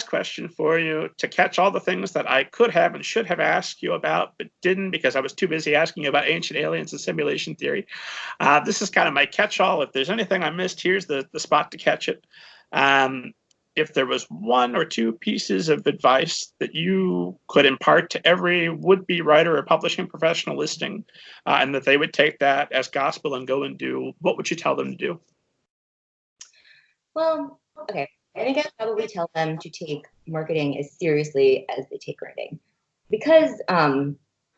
question for you to catch all the things that I could have and should have asked you about, but didn't because I was too busy asking you about ancient aliens and simulation theory. This is kind of my catch-all. If there's anything I missed, here's the spot to catch it. If there was one or two pieces of advice that you could impart to every would-be writer or publishing professional listening, and that they would take that as gospel and go and do, what would you tell them to do? Well, okay. I think I'd probably tell them to take marketing as seriously as they take writing, because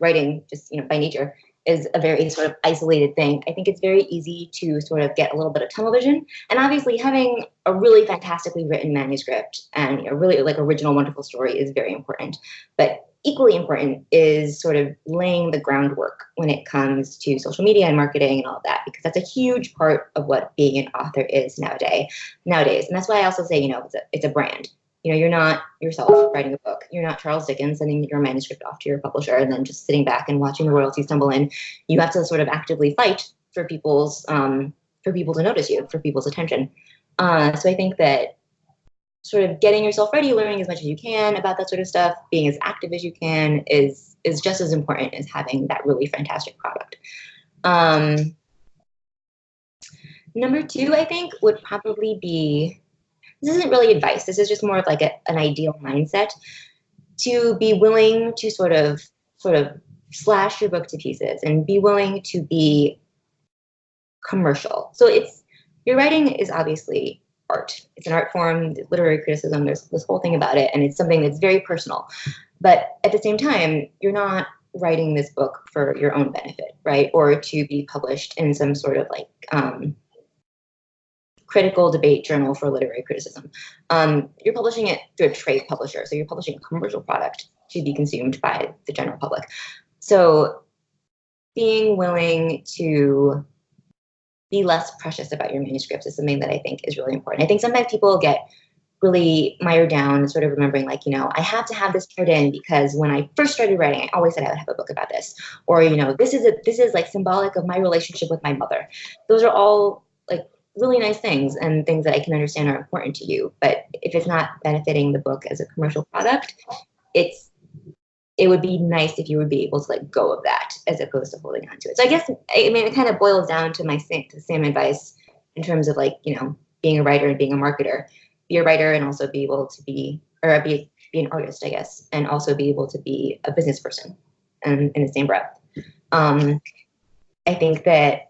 writing, just by nature, is a very sort of isolated thing. I think it's very easy to sort of get a little bit of tunnel vision, and obviously having a really fantastically written manuscript and a really original, wonderful story is very important. But equally important is sort of laying the groundwork when it comes to social media and marketing and all of that, because that's a huge part of what being an author is nowadays. And that's why I also say, it's a brand. You're not yourself writing a book. You're not Charles Dickens sending your manuscript off to your publisher and then just sitting back and watching the royalties tumble in. You have to sort of actively fight for people to notice you, for people's attention. So I think that sort of getting yourself ready, learning as much as you can about that sort of stuff, being as active as you can is just as important as having that really fantastic product. Number two, I think, would probably be, this isn't really advice, this is just more of like an ideal mindset, to be willing to sort of slash your book to pieces and be willing to be commercial. So your writing is obviously art. It's an art form, literary criticism, there's this whole thing about it, and it's something that's very personal. But at the same time, you're not writing this book for your own benefit, right? Or to be published in some sort of critical debate journal for literary criticism. You're publishing it through a trade publisher, so you're publishing a commercial product to be consumed by the general public. So being willing to be less precious about your manuscripts is something that I think is really important. I think sometimes people get really mired down, sort of remembering I have to have this turned in because when I first started writing, I always said I would have a book about this, or this is like symbolic of my relationship with my mother. Those are all really nice things and things that I can understand are important to you. But if it's not benefiting the book as a commercial product, it would be nice if you would be able to let go of that as opposed to holding on to it. So I guess, it kind of boils down to the same advice in terms of being a writer and being a marketer. Be a writer and also be able to be an artist, I guess, and also be able to be a business person in the same breath. I think that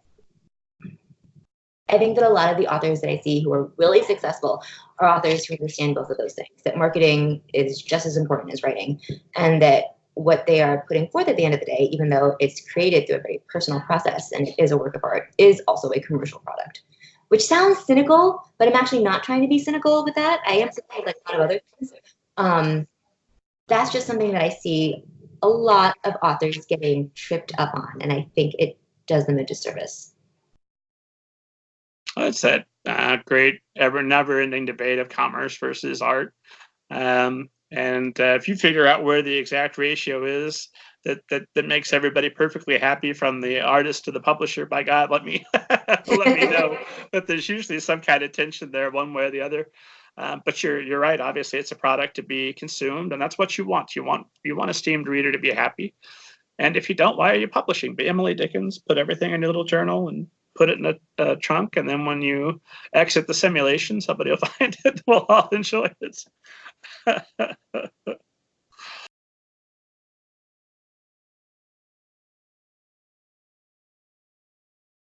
a lot of the authors that I see who are really successful are authors who understand both of those things, that marketing is just as important as writing, and that what they are putting forth at the end of the day, even though it's created through a very personal process and it is a work of art, is also a commercial product. Which sounds cynical, but I'm actually not trying to be cynical with that. I am saying like a lot of other things. That's just something that I see a lot of authors getting tripped up on, and I think it does them a disservice. That's that great, never-ending debate of commerce versus art. And if you figure out where the exact ratio is that makes everybody perfectly happy, from the artist to the publisher, by God, let me know. But there's usually some kind of tension there, one way or the other. But you're right. Obviously, it's a product to be consumed, and that's what you want. You want a steamed reader to be happy. And if you don't, why are you publishing? Be Emily Dickens, put everything in your little journal and put it in a trunk, and then when you exit the simulation, somebody will find it. We'll all enjoy it.